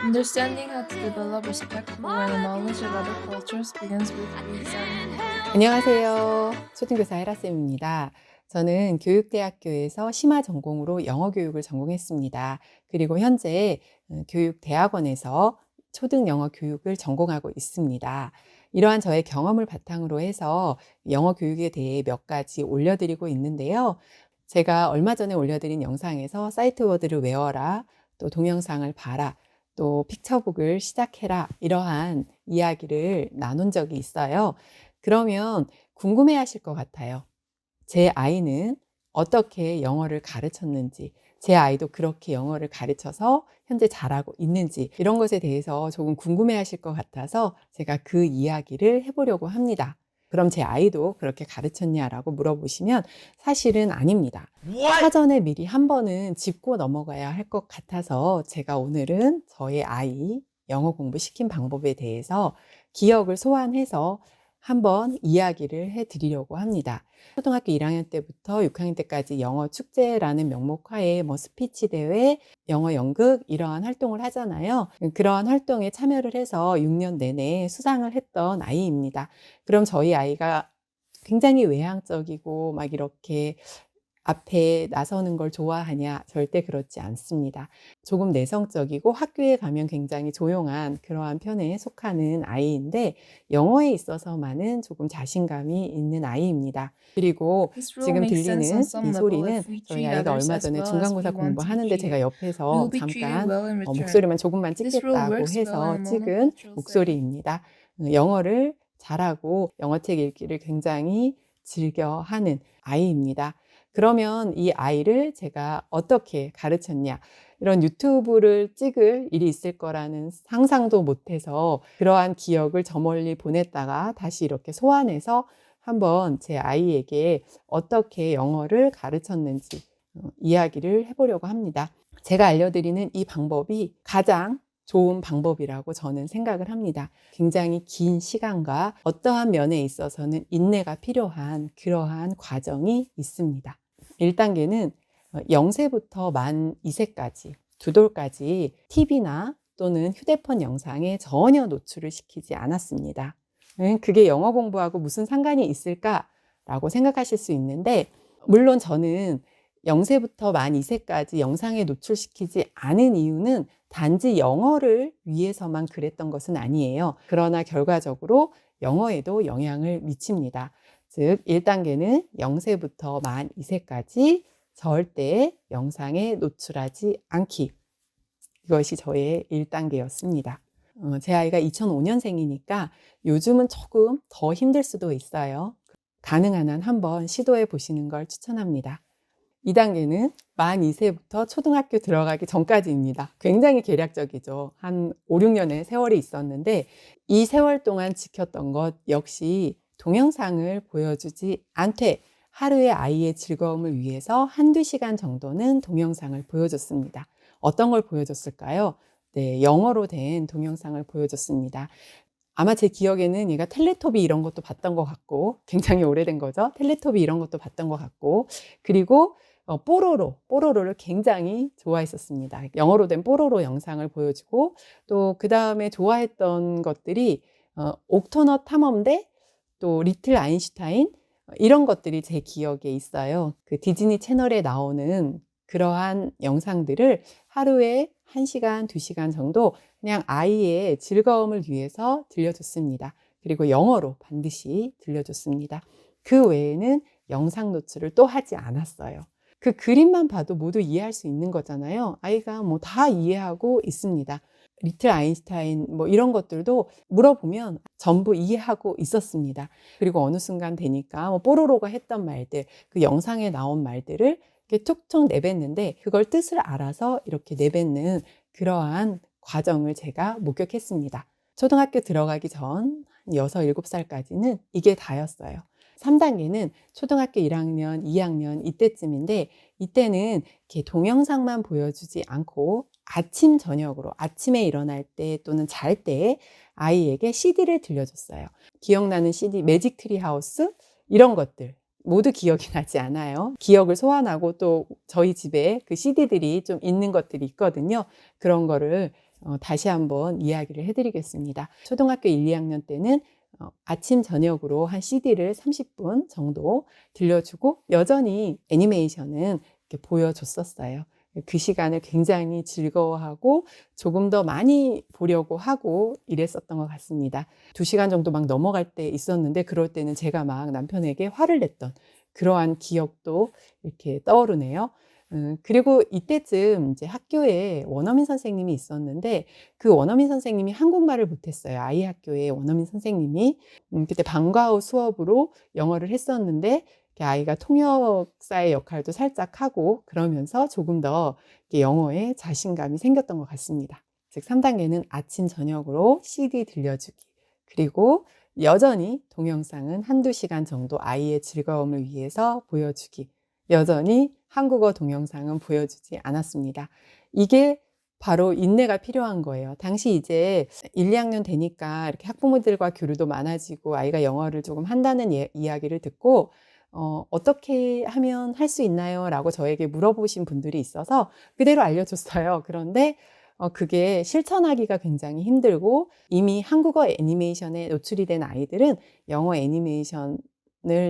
Understanding how to develop respect for and knowledge of other cultures begins with re-examining. 안녕하세요. 초등교사 헤라쌤입니다. 저는 교육대학교에서 심화 전공으로 영어 교육을 전공했습니다. 그리고 현재 교육대학원에서 초등 영어 교육을 전공하고 있습니다. 이러한 저의 경험을 바탕으로 해서 영어 교육에 대해 몇 가지 올려드리고 있는데요. 제가 얼마 전에 올려드린 영상에서 사이트 워드를 외워라, 또 동영상을 봐라, 또 픽처북을 시작해라, 이러한 이야기를 나눈 적이 있어요. 그러면 궁금해 하실 것 같아요. 제 아이는 어떻게 영어를 가르쳤는지, 제 아이도 그렇게 영어를 가르쳐서 현재 잘하고 있는지, 이런 것에 대해서 조금 궁금해 하실 것 같아서 제가 그 이야기를 해보려고 합니다. 그럼 제 아이도 그렇게 가르쳤냐라고 물어보시면 사실은 아닙니다. 사전에 미리 한 번은 짚고 넘어가야 할 것 같아서 제가 오늘은 저의 아이 영어 공부시킨 방법에 대해서 기억을 소환해서 한번 이야기를 해 드리려고 합니다. 초등학교 1학년 때부터 6학년 때까지 영어 축제라는 명목 하에 스피치 대회, 영어 연극 이러한 활동을 하잖아요. 그러한 활동에 참여를 해서 6년 내내 수상을 했던 아이입니다. 그럼 저희 아이가 굉장히 외향적이고 막 이렇게 앞에 나서는 걸 좋아하냐? 절대 그렇지 않습니다. 조금 내성적이고 학교에 가면 굉장히 조용한 그러한 편에 속하는 아이인데 영어에 있어서만은 조금 자신감이 있는 아이입니다. 그리고 This rule 지금 makes sense on 들리는 some 이 level 소리는 if we 저희 treat 아이가 others 얼마 as 전에 well as we 중간고사 want to be 공부하는데 제가 treated. We 옆에서 will be treated 잠깐 well in return. 목소리만 조금만 This rule 찍겠다고 works well 해서 in a 찍은 monocultural setting. 목소리입니다. 영어를 잘하고 영어책 읽기를 굉장히 즐겨 하는 아이입니다. 그러면 이 아이를 제가 어떻게 가르쳤냐? 이런 유튜브를 찍을 일이 있을 거라는 상상도 못해서 그러한 기억을 저 멀리 보냈다가 다시 이렇게 소환해서 한번 제 아이에게 어떻게 영어를 가르쳤는지 이야기를 해보려고 합니다. 제가 알려드리는 이 방법이 가장 좋은 방법이라고 저는 생각을 합니다. 굉장히 긴 시간과 어떠한 면에 있어서는 인내가 필요한 그러한 과정이 있습니다. 1단계는 0세부터 만 2세까지, 두 돌까지 TV나 또는 휴대폰 영상에 전혀 노출을 시키지 않았습니다. 그게 영어 공부하고 무슨 상관이 있을까라고 생각하실 수 있는데, 물론 저는 0세부터 만 2세까지 영상에 노출시키지 않은 이유는 단지 영어를 위해서만 그랬던 것은 아니에요. 그러나 결과적으로 영어에도 영향을 미칩니다. 즉 1단계는 0세부터 만 2세까지 절대 영상에 노출하지 않기. 이것이 저의 1단계였습니다. 제 아이가 2005년생이니까 요즘은 조금 더 힘들 수도 있어요. 가능한 한 한번 시도해 보시는 걸 추천합니다. 2단계는 만 2세부터 초등학교 들어가기 전까지입니다. 굉장히 계략적이죠. 한 5, 6년의 세월이 있었는데 이 세월 동안 지켰던 것 역시 동영상을 보여주지 않되 하루에 아이의 즐거움을 위해서 한두 시간 정도는 동영상을 보여줬습니다. 어떤 걸 보여줬을까요? 네, 영어로 된 동영상을 보여줬습니다. 아마 제 기억에는 얘가 텔레토비 이런 것도 봤던 것 같고, 굉장히 오래된 거죠. 텔레토비 이런 것도 봤던 것 같고, 그리고 뽀로로를 굉장히 좋아했었습니다. 영어로 된 뽀로로 영상을 보여주고, 또 그 다음에 좋아했던 것들이 옥토너 탐험대, 또 리틀 아인슈타인, 이런 것들이 제 기억에 있어요. 그 디즈니 채널에 나오는 그러한 영상들을 하루에 1시간, 2시간 정도 그냥 아이의 즐거움을 위해서 들려줬습니다. 그리고 영어로 반드시 들려줬습니다. 그 외에는 영상 노출을 또 하지 않았어요. 그 그림만 봐도 모두 이해할 수 있는 거잖아요. 아이가 다 이해하고 있습니다. 리틀 아인슈타인 이런 것들도 물어보면 전부 이해하고 있었습니다. 그리고 어느 순간 되니까 뽀로로가 했던 말들, 그 영상에 나온 말들을 이렇게 툭툭 내뱉는데 그걸 뜻을 알아서 이렇게 내뱉는 그러한 과정을 제가 목격했습니다. 초등학교 들어가기 전 6, 7살까지는 이게 다였어요. 3단계는 초등학교 1학년, 2학년 이때쯤인데 이때는 이렇게 동영상만 보여주지 않고 아침 저녁으로 아침에 일어날 때 또는 잘 때 아이에게 CD를 들려줬어요. 기억나는 CD, 매직 트리 하우스 이런 것들 모두 기억이 나지 않아요. 기억을 소환하고 또 저희 집에 그 CD들이 좀 있는 것들이 있거든요. 그런 거를 다시 한번 이야기를 해드리겠습니다. 초등학교 1, 2학년 때는 아침 저녁으로 한 CD를 30분 정도 들려주고 여전히 애니메이션은 이렇게 보여줬었어요. 그 시간을 굉장히 즐거워하고 조금 더 많이 보려고 하고 이랬었던 것 같습니다. 2시간 정도 막 넘어갈 때 있었는데 그럴 때는 제가 막 남편에게 화를 냈던 그러한 기억도 이렇게 떠오르네요. 그리고 이때쯤 이제 학교에 원어민 선생님이 있었는데 그 원어민 선생님이 한국말을 못했어요. 아이 학교에 원어민 선생님이 그때 방과 후 수업으로 영어를 했었는데 아이가 통역사의 역할도 살짝 하고 그러면서 조금 더 영어에 자신감이 생겼던 것 같습니다. 즉 3단계는 아침 저녁으로 CD 들려주기, 그리고 여전히 동영상은 1~2시간 정도 아이의 즐거움을 위해서 보여주기, 여전히 한국어 동영상은 보여주지 않았습니다. 이게 바로 인내가 필요한 거예요. 당시 이제 1, 2학년 되니까 이렇게 학부모들과 교류도 많아지고 아이가 영어를 조금 한다는 이야기를 듣고 어떻게 하면 할 수 있나요? 라고 저에게 물어보신 분들이 있어서 그대로 알려줬어요. 그런데 그게 실천하기가 굉장히 힘들고 이미 한국어 애니메이션에 노출이 된 아이들은 영어 애니메이션을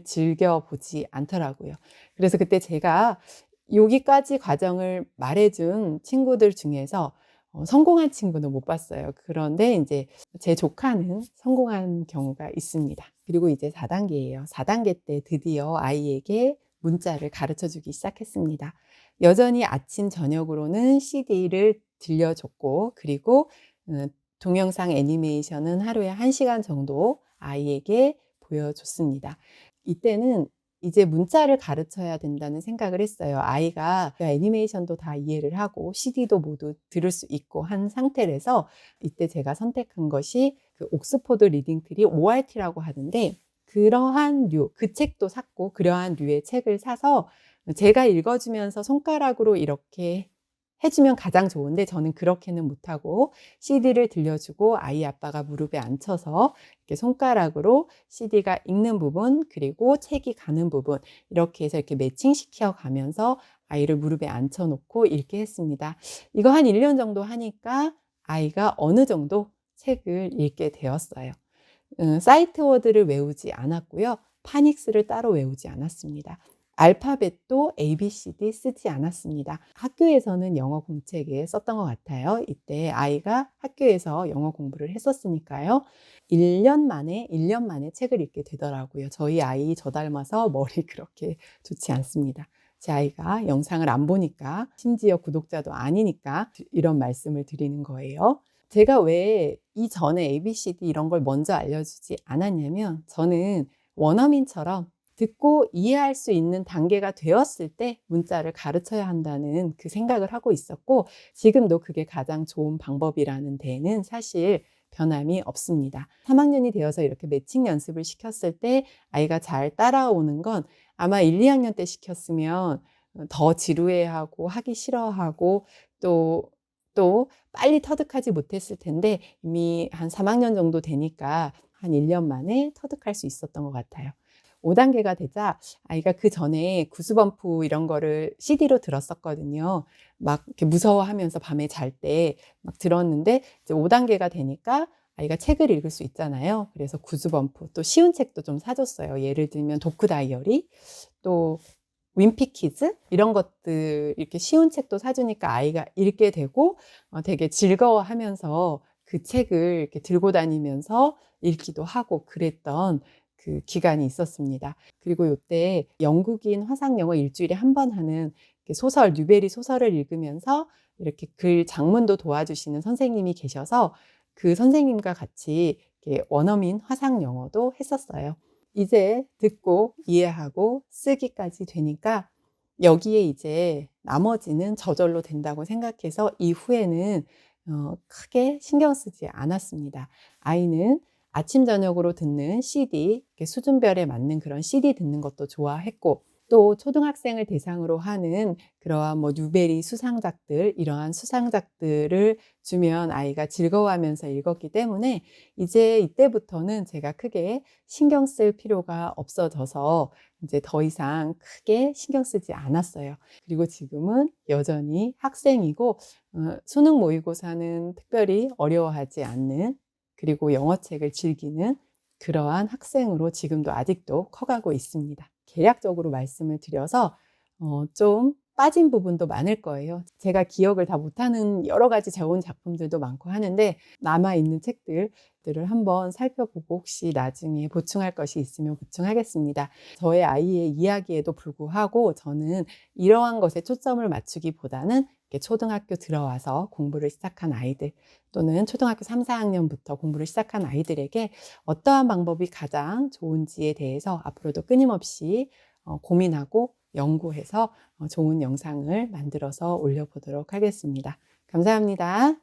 즐겨보지 않더라고요. 그래서 그때 제가 여기까지 과정을 말해준 친구들 중에서 성공한 친구는 못 봤어요. 그런데 이제 제 조카는 성공한 경우가 있습니다. 그리고 이제 4단계예요. 4단계 때 드디어 아이에게 문자를 가르쳐 주기 시작했습니다. 여전히 아침 저녁으로는 CD를 들려줬고, 그리고 동영상 애니메이션은 하루에 1시간 정도 아이에게 보여줬습니다. 이때는 이제 문자를 가르쳐야 된다는 생각을 했어요. 아이가 애니메이션도 다 이해를 하고 CD도 모두 들을 수 있고 한 상태라서 이때 제가 선택한 것이 그 옥스포드 리딩트리 ORT라고 하는데 그러한 그 책도 샀고 그러한 류의 책을 사서 제가 읽어주면서 손가락으로 이렇게 해주면 가장 좋은데 저는 그렇게는 못하고 CD를 들려주고 아이 아빠가 무릎에 앉혀서 이렇게 손가락으로 CD가 읽는 부분 그리고 책이 가는 부분 이렇게 해서 이렇게 매칭시켜 가면서 아이를 무릎에 앉혀 놓고 읽게 했습니다. 이거 한 1년 정도 하니까 아이가 어느 정도 책을 읽게 되었어요. 사이트 워드를 외우지 않았고요. 파닉스를 따로 외우지 않았습니다. 알파벳도 ABCD 쓰지 않았습니다. 학교에서는 영어 공책에 썼던 것 같아요. 이때 아이가 학교에서 영어 공부를 했었으니까요. 1년 만에 책을 읽게 되더라고요. 저희 아이 저 닮아서 머리 그렇게 좋지 않습니다. 제 아이가 영상을 안 보니까, 심지어 구독자도 아니니까 이런 말씀을 드리는 거예요. 제가 왜 이전에 ABCD 이런 걸 먼저 알려주지 않았냐면 저는 원어민처럼 듣고 이해할 수 있는 단계가 되었을 때 문자를 가르쳐야 한다는 그 생각을 하고 있었고 지금도 그게 가장 좋은 방법이라는 데에는 사실 변함이 없습니다. 3학년이 되어서 이렇게 매칭 연습을 시켰을 때 아이가 잘 따라오는 건 아마 1, 2학년 때 시켰으면 더 지루해하고 하기 싫어하고 또 빨리 터득하지 못했을 텐데 이미 한 3학년 정도 되니까 한 1년 만에 터득할 수 있었던 것 같아요. 5단계가 되자 아이가 그 전에 구스범프 이런 거를 CD로 들었었거든요. 막 이렇게 무서워하면서 밤에 잘 때 막 들었는데 이제 5단계가 되니까 아이가 책을 읽을 수 있잖아요. 그래서 구스범프 또 쉬운 책도 좀 사줬어요. 예를 들면 도크 다이어리 또 윈피키즈 이런 것들 이렇게 쉬운 책도 사주니까 아이가 읽게 되고 되게 즐거워하면서 그 책을 이렇게 들고 다니면서 읽기도 하고 그랬던 그 기간이 있었습니다. 그리고 요때 영국인 화상영어 일주일에 한 번 하는 소설, 뉴베리 소설을 읽으면서 이렇게 글 장문도 도와주시는 선생님이 계셔서 그 선생님과 같이 이렇게 원어민 화상영어도 했었어요. 이제 듣고 이해하고 쓰기까지 되니까 여기에 이제 나머지는 저절로 된다고 생각해서 이후에는 크게 신경 쓰지 않았습니다. 아이는 아침 저녁으로 듣는 CD, 수준별에 맞는 그런 CD 듣는 것도 좋아했고 또 초등학생을 대상으로 하는 그러한 뭐 뉴베리 수상작들, 이러한 수상작들을 주면 아이가 즐거워하면서 읽었기 때문에 이제 이때부터는 제가 크게 신경 쓸 필요가 없어져서 이제 더 이상 크게 신경 쓰지 않았어요. 그리고 지금은 여전히 학생이고 수능 모의고사는 특별히 어려워하지 않는, 그리고 영어책을 즐기는 그러한 학생으로 지금도 아직도 커가고 있습니다. 개략적으로 말씀을 드려서 좀 빠진 부분도 많을 거예요. 제가 기억을 다 못하는 여러 가지 좋은 작품들도 많고 하는데, 남아있는 책들을 한번 살펴보고 혹시 나중에 보충할 것이 있으면 보충하겠습니다. 저의 아이의 이야기에도 불구하고 저는 이러한 것에 초점을 맞추기보다는 초등학교 들어와서 공부를 시작한 아이들, 또는 초등학교 3, 4학년부터 공부를 시작한 아이들에게 어떠한 방법이 가장 좋은지에 대해서 앞으로도 끊임없이 고민하고 연구해서 좋은 영상을 만들어서 올려보도록 하겠습니다. 감사합니다.